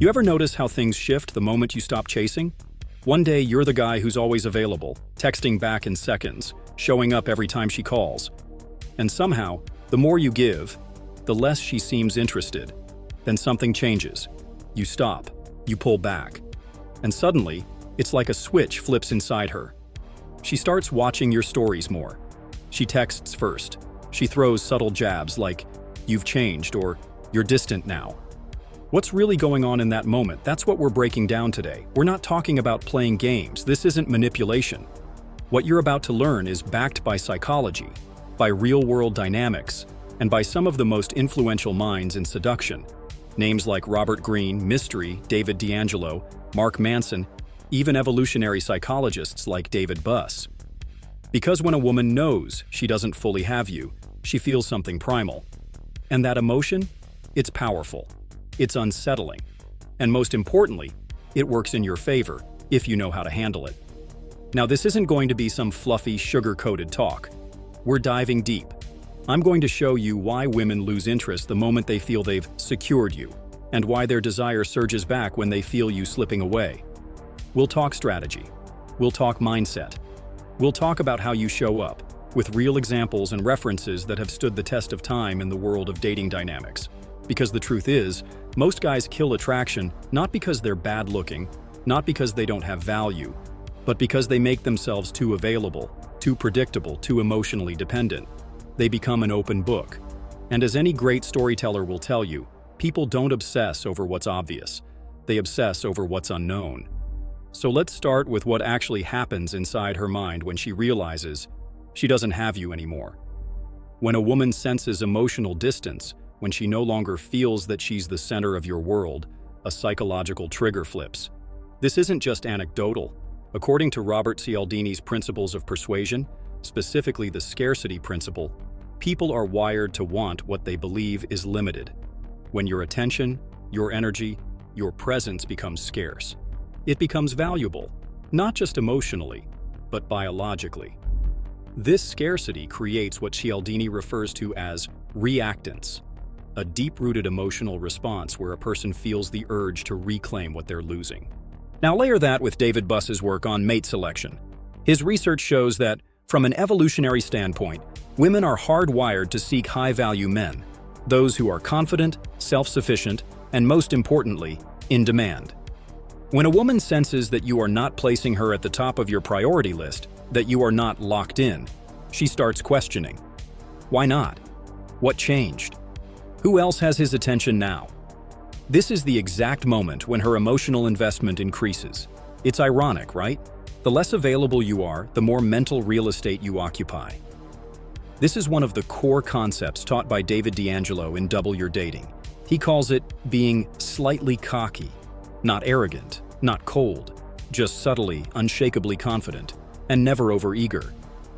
You ever notice how things shift the moment you stop chasing? One day you're the guy who's always available, texting back in seconds, showing up every time she calls. And somehow, the more you give, the less she seems interested. Then something changes. You stop, you pull back. And suddenly, it's like a switch flips inside her. She starts watching your stories more. She texts first. She throws subtle jabs like, "You've changed," or "You're distant now." What's really going on in that moment? That's what we're breaking down today. We're not talking about playing games. This isn't manipulation. What you're about to learn is backed by psychology, by real-world dynamics, and by some of the most influential minds in seduction. Names like Robert Greene, Mystery, David D'Angelo, Mark Manson, even evolutionary psychologists like David Buss. Because when a woman knows she doesn't fully have you, she feels something primal. And that emotion? It's powerful. It's unsettling. And most importantly, it works in your favor if you know how to handle it. Now, this isn't going to be some fluffy, sugar-coated talk. We're diving deep. I'm going to show you why women lose interest the moment they feel they've secured you, and why their desire surges back when they feel you slipping away. We'll talk strategy. We'll talk mindset. We'll talk about how you show up, with real examples and references that have stood the test of time in the world of dating dynamics. Because the truth is, most guys kill attraction not because they're bad-looking, not because they don't have value, but because they make themselves too available, too predictable, too emotionally dependent. They become an open book. And as any great storyteller will tell you, people don't obsess over what's obvious. They obsess over what's unknown. So let's start with what actually happens inside her mind when she realizes she doesn't have you anymore. When a woman senses emotional distance, when she no longer feels that she's the center of your world, a psychological trigger flips. This isn't just anecdotal. According to Robert Cialdini's principles of persuasion, specifically the scarcity principle, people are wired to want what they believe is limited. When your attention, your energy, your presence becomes scarce, it becomes valuable, not just emotionally, but biologically. This scarcity creates what Cialdini refers to as reactance, a deep-rooted emotional response where a person feels the urge to reclaim what they're losing. Now layer that with David Buss's work on mate selection. His research shows that, from an evolutionary standpoint, women are hardwired to seek high-value men, those who are confident, self-sufficient, and most importantly, in demand. When a woman senses that you are not placing her at the top of your priority list, that you are not locked in, she starts questioning. Why not? What changed? Who else has his attention now? This is the exact moment when her emotional investment increases. It's ironic, right? The less available you are, the more mental real estate you occupy. This is one of the core concepts taught by David D'Angelo in Double Your Dating. He calls it being slightly cocky, not arrogant, not cold, just subtly, unshakably confident, and never overeager.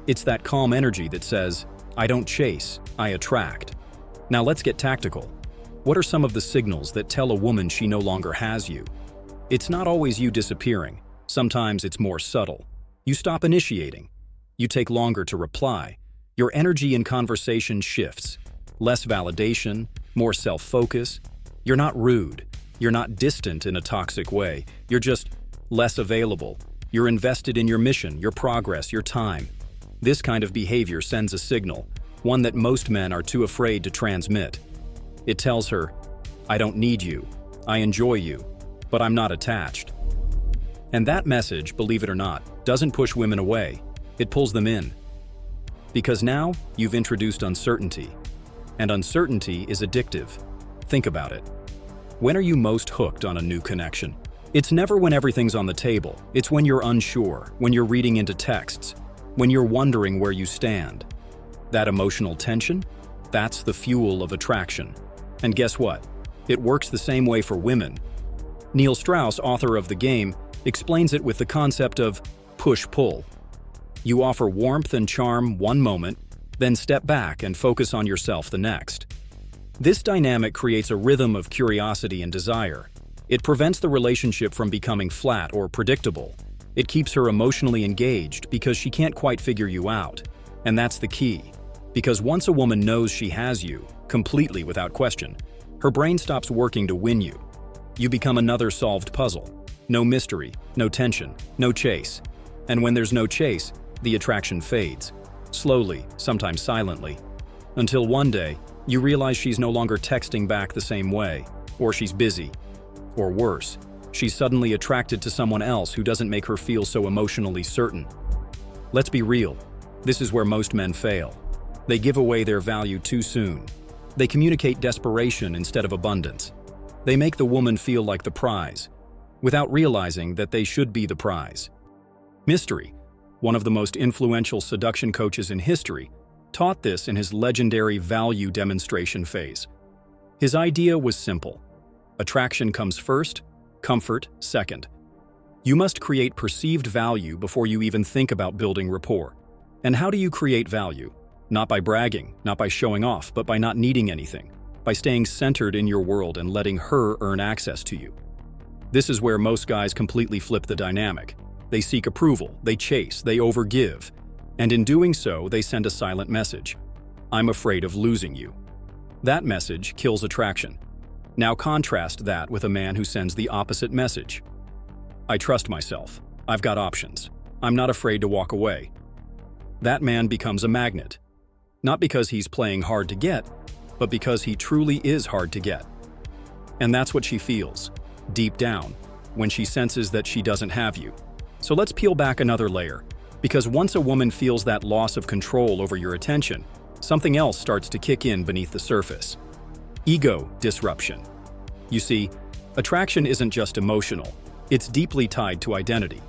It's that calm energy that says, "I don't chase, I attract." Now let's get tactical. What are some of the signals that tell a woman she no longer has you? It's not always you disappearing. Sometimes it's more subtle. You stop initiating. You take longer to reply. Your energy in conversation shifts. Less validation, more self-focus. You're not rude. You're not distant in a toxic way. You're just less available. You're invested in your mission, your progress, your time. This kind of behavior sends a signal, one that most men are too afraid to transmit. It tells her, "I don't need you. I enjoy you, but I'm not attached." And that message, believe it or not, doesn't push women away. It pulls them in. Because now you've introduced uncertainty. And uncertainty is addictive. Think about it. When are you most hooked on a new connection? It's never when everything's on the table. It's when you're unsure, when you're reading into texts, when you're wondering where you stand. That emotional tension? That's the fuel of attraction. And guess what? It works the same way for women. Neil Strauss, author of The Game, explains it with the concept of push-pull. You offer warmth and charm one moment, then step back and focus on yourself the next. This dynamic creates a rhythm of curiosity and desire. It prevents the relationship from becoming flat or predictable. It keeps her emotionally engaged because she can't quite figure you out. And that's the key. Because once a woman knows she has you, completely without question, her brain stops working to win you. You become another solved puzzle. No mystery, no tension, no chase. And when there's no chase, the attraction fades. Slowly, sometimes silently. Until one day, you realize she's no longer texting back the same way, or she's busy. Or worse, she's suddenly attracted to someone else who doesn't make her feel so emotionally certain. Let's be real, this is where most men fail. They give away their value too soon. They communicate desperation instead of abundance. They make the woman feel like the prize, without realizing that they should be the prize. Mystery, one of the most influential seduction coaches in history, taught this in his legendary value demonstration phase. His idea was simple. Attraction comes first, comfort second. You must create perceived value before you even think about building rapport. And how do you create value? Not by bragging, not by showing off, but by not needing anything, by staying centered in your world and letting her earn access to you. This is where most guys completely flip the dynamic. They seek approval, they chase, they overgive, and in doing so, they send a silent message. I'm afraid of losing you. That message kills attraction. Now contrast that with a man who sends the opposite message. I trust myself. I've got options. I'm not afraid to walk away. That man becomes a magnet. Not because he's playing hard to get, but because he truly is hard to get. And that's what she feels, deep down, when she senses that she doesn't have you. So let's peel back another layer, because once a woman feels that loss of control over your attention, something else starts to kick in beneath the surface. Ego disruption. You see, attraction isn't just emotional, it's deeply tied to identity.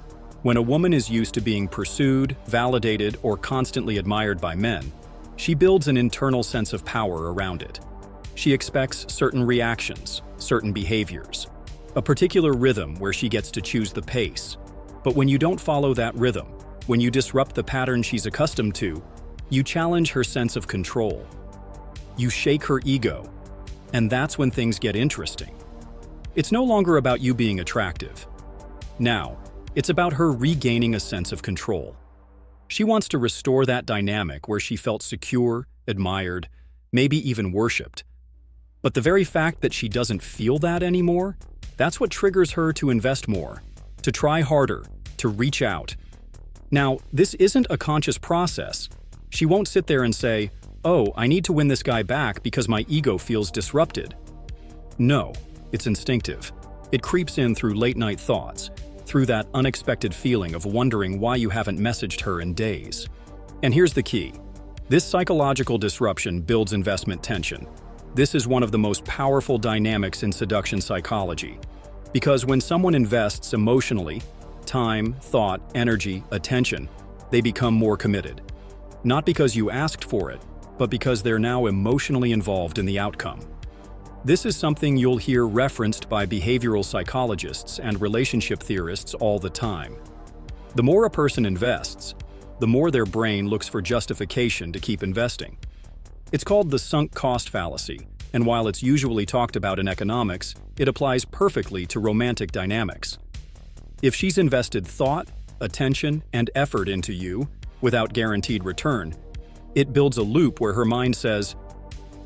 When a woman is used to being pursued, validated, or constantly admired by men, she builds an internal sense of power around it. She expects certain reactions, certain behaviors, a particular rhythm where she gets to choose the pace. But when you don't follow that rhythm, when you disrupt the pattern she's accustomed to, you challenge her sense of control. You shake her ego, and that's when things get interesting. It's no longer about you being attractive. Now, it's about her regaining a sense of control. She wants to restore that dynamic where she felt secure, admired, maybe even worshipped. But the very fact that she doesn't feel that anymore, that's what triggers her to invest more, to try harder, to reach out. Now, this isn't a conscious process. She won't sit there and say, "Oh, I need to win this guy back because my ego feels disrupted." No, it's instinctive. It creeps in through late-night thoughts, through that unexpected feeling of wondering why you haven't messaged her in days. And here's the key. This psychological disruption builds investment tension. This is one of the most powerful dynamics in seduction psychology. Because when someone invests emotionally, time, thought, energy, attention, they become more committed. Not because you asked for it, but because they're now emotionally involved in the outcome. This is something you'll hear referenced by behavioral psychologists and relationship theorists all the time. The more a person invests, the more their brain looks for justification to keep investing. It's called the sunk cost fallacy, and while it's usually talked about in economics, it applies perfectly to romantic dynamics. If she's invested thought, attention, and effort into you without guaranteed return, it builds a loop where her mind says,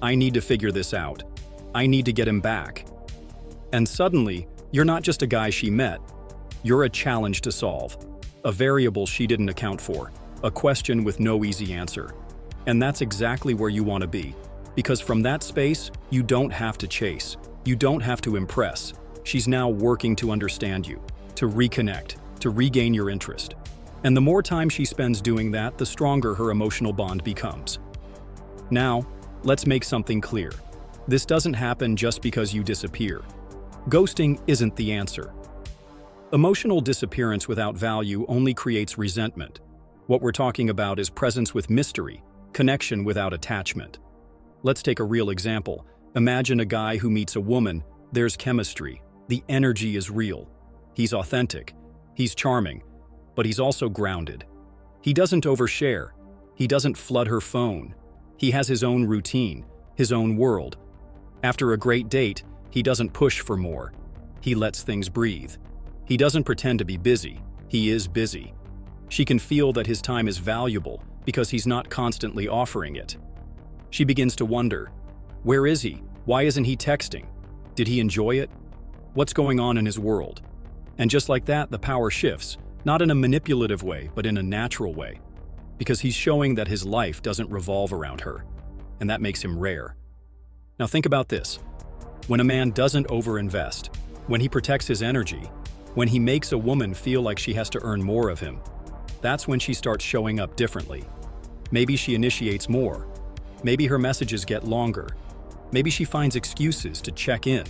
"I need to figure this out. I need to get him back." And suddenly, you're not just a guy she met. You're a challenge to solve, a variable she didn't account for, a question with no easy answer. And that's exactly where you want to be, because from that space, you don't have to chase. You don't have to impress. She's now working to understand you, to reconnect, to regain your interest. And the more time she spends doing that, the stronger her emotional bond becomes. Now, let's make something clear. This doesn't happen just because you disappear. Ghosting isn't the answer. Emotional disappearance without value only creates resentment. What we're talking about is presence with mystery, connection without attachment. Let's take a real example. Imagine a guy who meets a woman, there's chemistry, the energy is real. He's authentic, he's charming, but he's also grounded. He doesn't overshare, he doesn't flood her phone. He has his own routine, his own world. After a great date, he doesn't push for more. He lets things breathe. He doesn't pretend to be busy. He is busy. She can feel that his time is valuable because he's not constantly offering it. She begins to wonder, where is he? Why isn't he texting? Did he enjoy it? what's going on in his world. And just like that, the power shifts, not in a manipulative way, but in a natural way. Because he's showing that his life doesn't revolve around her, and that makes him rare. Now think about this. When a man doesn't overinvest, when he protects his energy, when he makes a woman feel like she has to earn more of him, that's when she starts showing up differently. Maybe she initiates more. Maybe her messages get longer. Maybe she finds excuses to check in.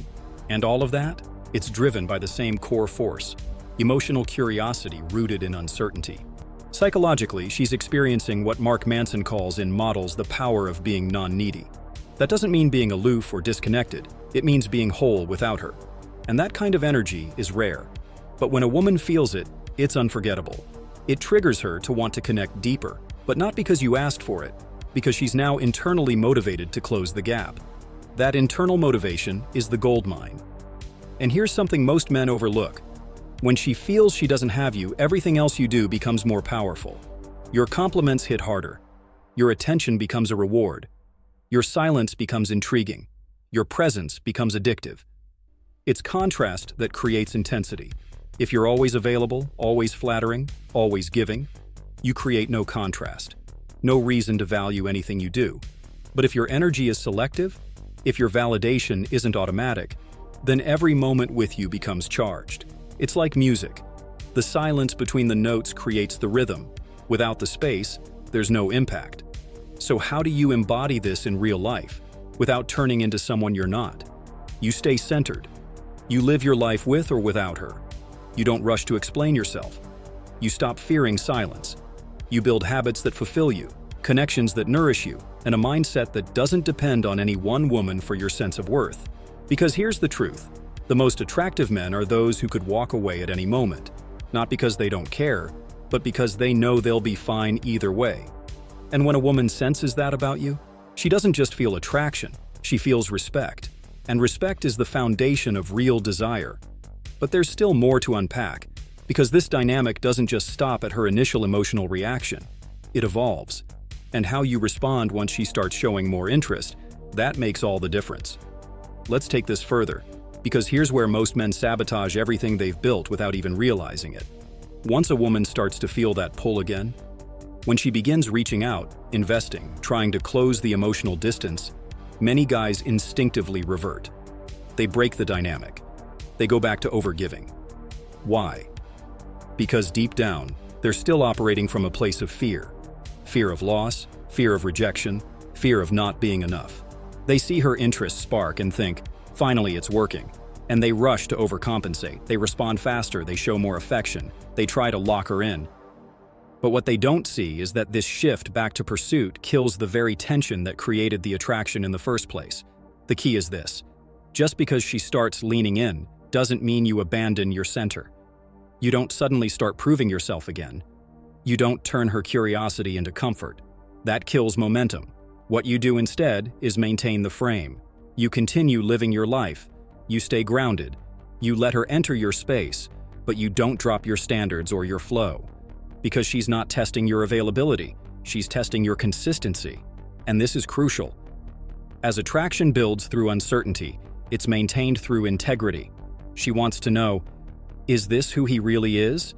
And all of that, it's driven by the same core force, emotional curiosity rooted in uncertainty. Psychologically, she's experiencing what Mark Manson calls in Models the power of being non-needy. That doesn't mean being aloof or disconnected. It means being whole without her. And that kind of energy is rare. But when a woman feels it, it's unforgettable. It triggers her to want to connect deeper, but not because you asked for it, because she's now internally motivated to close the gap. That internal motivation is the gold mine. And here's something most men overlook. When she feels she doesn't have you, everything else you do becomes more powerful. Your compliments hit harder. Your attention becomes a reward. Your silence becomes intriguing. Your presence becomes addictive. It's contrast that creates intensity. If you're always available, always flattering, always giving, you create no contrast, no reason to value anything you do. But if your energy is selective, if your validation isn't automatic, then every moment with you becomes charged. It's like music. The silence between the notes creates the rhythm. Without the space, there's no impact. So how do you embody this in real life, without turning into someone you're not? You stay centered. You live your life with or without her. You don't rush to explain yourself. You stop fearing silence. You build habits that fulfill you, connections that nourish you, and a mindset that doesn't depend on any one woman for your sense of worth. Because here's the truth. The most attractive men are those who could walk away at any moment, not because they don't care, but because they know they'll be fine either way. And when a woman senses that about you, she doesn't just feel attraction, she feels respect. And respect is the foundation of real desire. But there's still more to unpack, because this dynamic doesn't just stop at her initial emotional reaction. It evolves. And how you respond once she starts showing more interest, that makes all the difference. Let's take this further, because here's where most men sabotage everything they've built without even realizing it. Once a woman starts to feel that pull again, when she begins reaching out, investing, trying to close the emotional distance, many guys instinctively revert. They break the dynamic. They go back to overgiving. Why? Because deep down, they're still operating from a place of fear. Fear of loss, fear of rejection, fear of not being enough. They see her interest spark and think, finally it's working. And they rush to overcompensate. They respond faster, they show more affection. They try to lock her in. But what they don't see is that this shift back to pursuit kills the very tension that created the attraction in the first place. The key is this. Just because she starts leaning in doesn't mean you abandon your center. You don't suddenly start proving yourself again. You don't turn her curiosity into comfort. That kills momentum. What you do instead is maintain the frame. You continue living your life. You stay grounded. You let her enter your space, but you don't drop your standards or your flow. Because she's not testing your availability, she's testing your consistency. And this is crucial. As attraction builds through uncertainty, it's maintained through integrity. She wants to know, is this who he really is?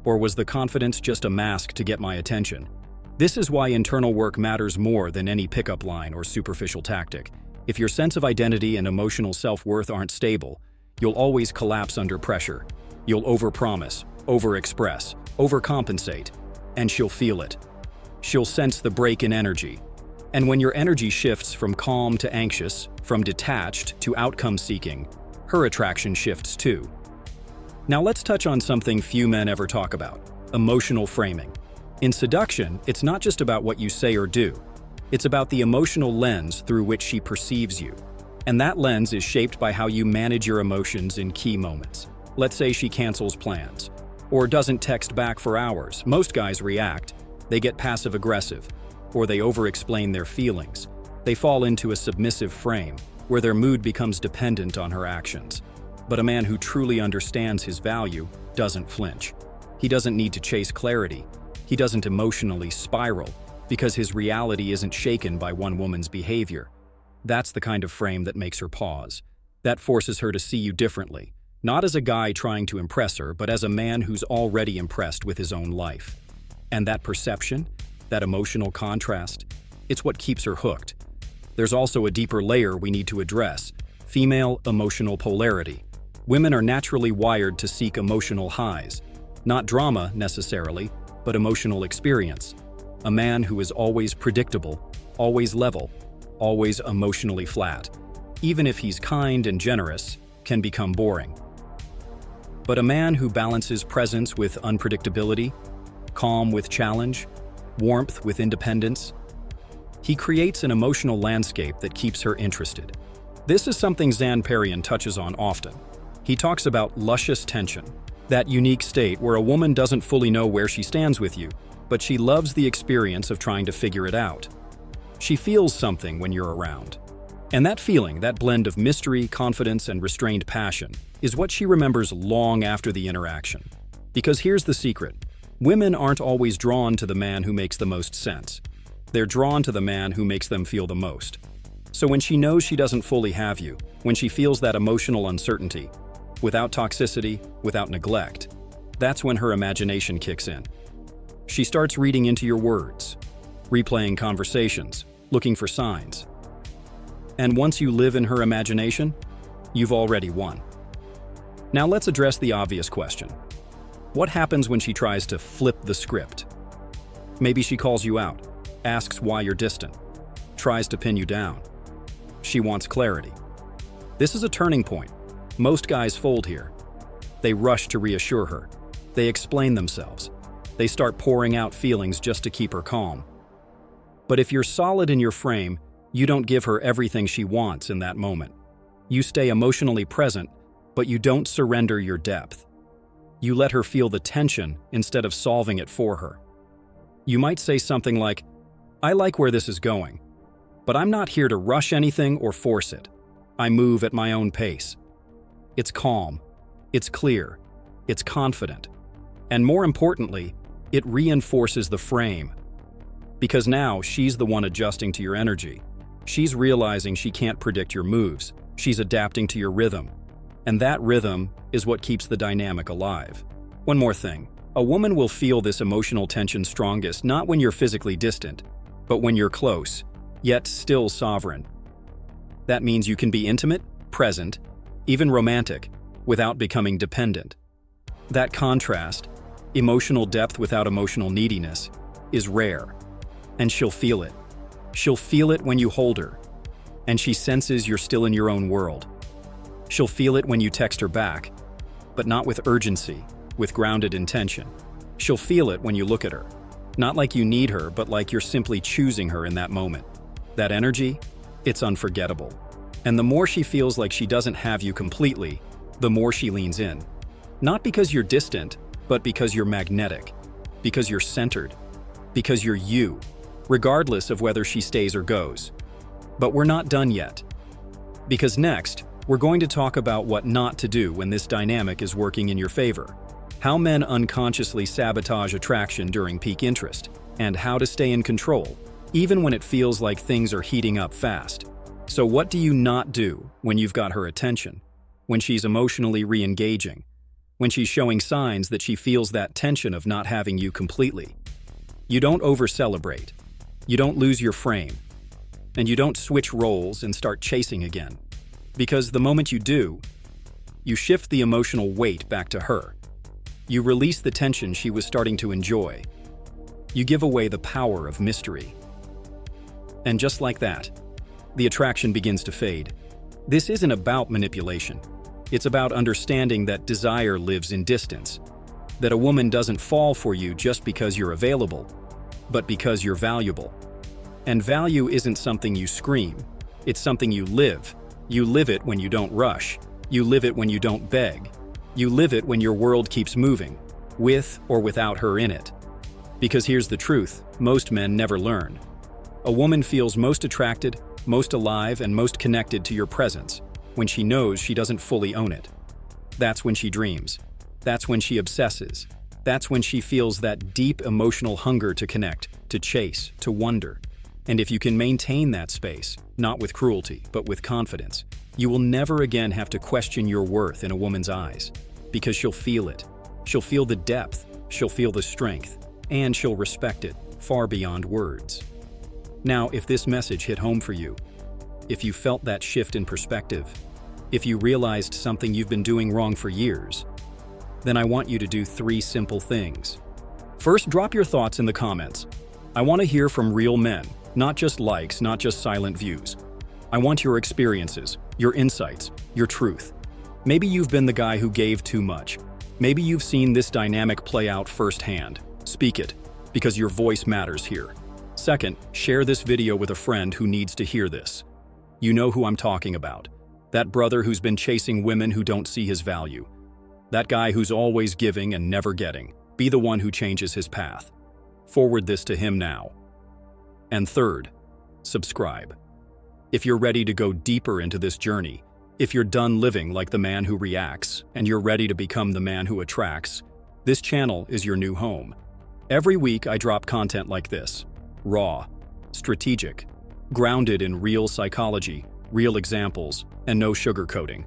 Or was the confidence just a mask to get my attention? This is why internal work matters more than any pickup line or superficial tactic. If your sense of identity and emotional self-worth aren't stable, you'll always collapse under pressure. You'll overpromise, overexpress, overcompensate, and she'll feel it. She'll sense the break in energy. And when your energy shifts from calm to anxious, from detached to outcome-seeking, her attraction shifts too. Now let's touch on something few men ever talk about: emotional framing. In seduction, it's not just about what you say or do. It's about the emotional lens through which she perceives you. And that lens is shaped by how you manage your emotions in key moments. Let's say she cancels plans, or doesn't text back for hours. Most guys react. They get passive-aggressive, or they over-explain their feelings. They fall into a submissive frame, where their mood becomes dependent on her actions. But a man who truly understands his value doesn't flinch. He doesn't need to chase clarity. He doesn't emotionally spiral, because his reality isn't shaken by one woman's behavior. That's the kind of frame that makes her pause. That forces her to see you differently. Not as a guy trying to impress her, but as a man who's already impressed with his own life. And that perception, that emotional contrast, it's what keeps her hooked. There's also a deeper layer we need to address: female emotional polarity. Women are naturally wired to seek emotional highs. Not drama, necessarily, but emotional experience. A man who is always predictable, always level, always emotionally flat, even if he's kind and generous, can become boring. But a man who balances presence with unpredictability, calm with challenge, warmth with independence, he creates an emotional landscape that keeps her interested. This is something Zan Perian touches on often. He talks about luscious tension, that unique state where a woman doesn't fully know where she stands with you, but she loves the experience of trying to figure it out. She feels something when you're around. And that feeling, that blend of mystery, confidence, and restrained passion, is what she remembers long after the interaction. Because here's the secret: women aren't always drawn to the man who makes the most sense. They're drawn to the man who makes them feel the most. So when she knows she doesn't fully have you, when she feels that emotional uncertainty, without toxicity, without neglect, that's when her imagination kicks in. She starts reading into your words, replaying conversations, looking for signs. And once you live in her imagination, you've already won. Now let's address the obvious question. What happens when she tries to flip the script? Maybe she calls you out, asks why you're distant, tries to pin you down. She wants clarity. This is a turning point. Most guys fold here. They rush to reassure her. They explain themselves. They start pouring out feelings just to keep her calm. But if you're solid in your frame, you don't give her everything she wants in that moment. You stay emotionally present, but you don't surrender your depth. You let her feel the tension instead of solving it for her. You might say something like, "I like where this is going, but I'm not here to rush anything or force it. I move at my own pace." It's calm, it's clear, it's confident, and more importantly, it reinforces the frame. Because now she's the one adjusting to your energy. She's realizing she can't predict your moves. She's adapting to your rhythm. And that rhythm is what keeps the dynamic alive. One more thing. A woman will feel this emotional tension strongest not when you're physically distant, but when you're close, yet still sovereign. That means you can be intimate, present, even romantic, without becoming dependent. That contrast, emotional depth without emotional neediness, is rare. And she'll feel it. She'll feel it when you hold her, and she senses you're still in your own world. She'll feel it when you text her back, but not with urgency, with grounded intention. She'll feel it when you look at her, not like you need her, but like you're simply choosing her in that moment. That energy, it's unforgettable. And the more she feels like she doesn't have you completely, the more she leans in. Not because you're distant, but because you're magnetic, because you're centered, because you're you, regardless of whether she stays or goes. But we're not done yet. Because next, we're going to talk about what not to do when this dynamic is working in your favor, how men unconsciously sabotage attraction during peak interest, and how to stay in control, even when it feels like things are heating up fast. So what do you not do when you've got her attention? When she's emotionally re-engaging? When she's showing signs that she feels that tension of not having you completely? You don't over-celebrate. You don't lose your frame. And you don't switch roles and start chasing again. Because the moment you do, you shift the emotional weight back to her. You release the tension she was starting to enjoy. You give away the power of mystery. And just like that, the attraction begins to fade. This isn't about manipulation. It's about understanding that desire lives in distance. That a woman doesn't fall for you just because you're available, but because you're valuable. And value isn't something you scream. It's something you live. You live it when you don't rush. You live it when you don't beg. You live it when your world keeps moving, with or without her in it. Because here's the truth, most men never learn. A woman feels most attracted, most alive, and most connected to your presence when she knows she doesn't fully own it. That's when she dreams. That's when she obsesses. That's when she feels that deep emotional hunger to connect, to chase, to wonder. And if you can maintain that space, not with cruelty, but with confidence, You will never again have to question your worth in a woman's eyes, because she'll feel it. She'll feel the depth, she'll feel the strength, and she'll respect it far beyond words. Now, if this message hit home for you, if you felt that shift in perspective, if you realized something you've been doing wrong for years, then I want you to do 3 simple things. First, drop your thoughts in the comments. I want to hear from real men, not just likes, not just silent views. I want your experiences, your insights, your truth. Maybe you've been the guy who gave too much. Maybe you've seen this dynamic play out firsthand. Speak it, because your voice matters here. Second, share this video with a friend who needs to hear this. You know who I'm talking about. That brother who's been chasing women who don't see his value. That guy who's always giving and never getting. Be the one who changes his path. Forward this to him now. And third, subscribe. If you're ready to go deeper into this journey, if you're done living like the man who reacts, and you're ready to become the man who attracts, this channel is your new home. Every week I drop content like this. Raw, strategic, grounded in real psychology, real examples, and no sugarcoating.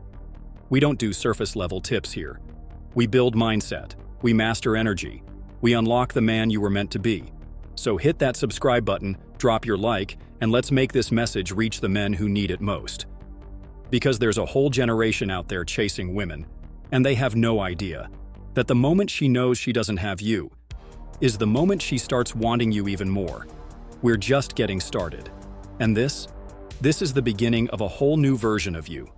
We don't do surface-level tips here. We build mindset, we master energy, we unlock the man you were meant to be. So hit that subscribe button, drop your like, and let's make this message reach the men who need it most. Because there's a whole generation out there chasing women, and they have no idea that the moment she knows she doesn't have you is the moment she starts wanting you even more. We're just getting started. And this is the beginning of a whole new version of you.